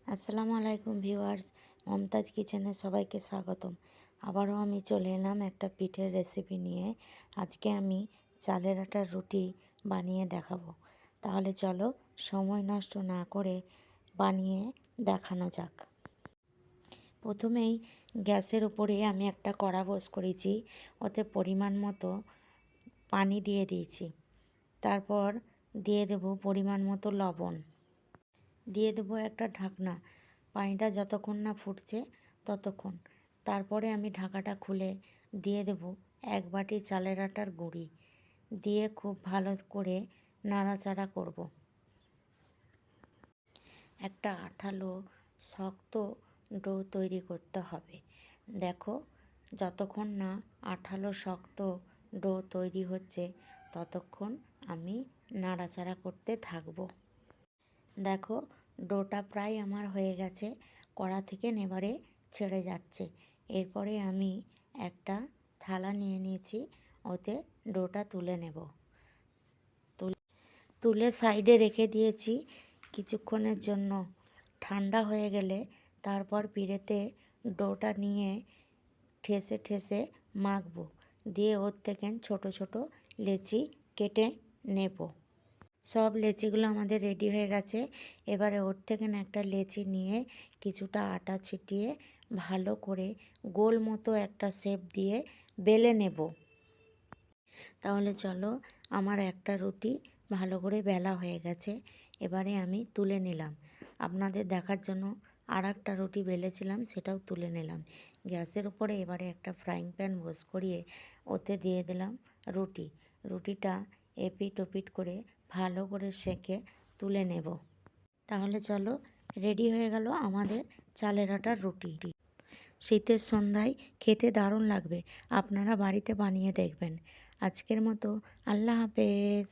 আসসালামু আলাইকুম ভিউয়ার্স, মমতাজ কিচেনে সবাইকে স্বাগতম। আবারও আমি চলে এলাম একটা পিঠের রেসিপি নিয়ে। আজকে আমি চালের আটার রুটি বানিয়ে দেখাবো। তাহলে চলো সময় নষ্ট না করে বানিয়ে দেখানো যাক। প্রথমেই গ্যাসের উপরে আমি একটা কড়া বস করেছি, ওতে পরিমাণ মতো পানি দিয়ে দিয়েছি। তারপর দিয়ে দেব পরিমাণ মতো লবণ, দিয়ে দেবো একটা ঢাকনা। পানিটা যতক্ষণ না ফুটছে ততক্ষণ। তারপরে আমি ঢাকাটা খুলে দিয়ে দেব 1 বাটি চালের আটার গুঁড়ি, দিয়ে খুব ভালো করে নাড়াচাড়া করব। একটা আঠালো শক্ত ডো তৈরি করতে হবে। দেখো, যতক্ষণ না আঠালো শক্ত ডো তৈরি হচ্ছে ততক্ষণ আমি নাড়াচাড়া করতে থাকবো। দেখো, ডোটা প্রায় আমার হয়ে গেছে, কড়া থেকে এবারে ছেড়ে যাচ্ছে। এরপরে আমি একটা থালা নিয়ে নিয়েছি, ওতে ডোটা তুলে নেব। তুলে সাইডে রেখে দিয়েছি কিছুক্ষণের জন্য। ঠান্ডা হয়ে গেলে তারপর পিঁড়েতে ডোটা নিয়ে ঠেসে ঠেসে মাখবো, দিয়ে ওর থেকে ছোট ছোট লেচি কেটে নেব। সব লেচিগুলো আমাদের রেডি হয়ে গেছে। এবারে ওর থেকে একটা লেচি নিয়ে কিছুটা আটা ছিটিয়ে ভালো করে গোল মতো একটা শেপ দিয়ে বেলে নেব। তাহলে চলো, আমার একটা রুটি ভালো করে বেলা হয়ে গেছে। এবারে আমি তুলে নিলাম। আপনাদের দেখার জন্য আর একটা রুটি বেলেছিলাম, সেটাও তুলে নিলাম। গ্যাসের উপরে এবারে একটা ফ্রাইং প্যান বস করিয়ে ওতে দিয়ে দিলাম রুটিটা এপিট ওপিট করে ভালো করে সেঁকে তুলে নেব। তাহলে চলো, রেডি হয়ে গেল আমাদের চালের আটার রুটি। শীতের সন্ধ্যায় খেতে দারুণ লাগবে। আপনারা বাড়িতে বানিয়ে দেখবেন। আজকের মতো আল্লাহ হাফেজ।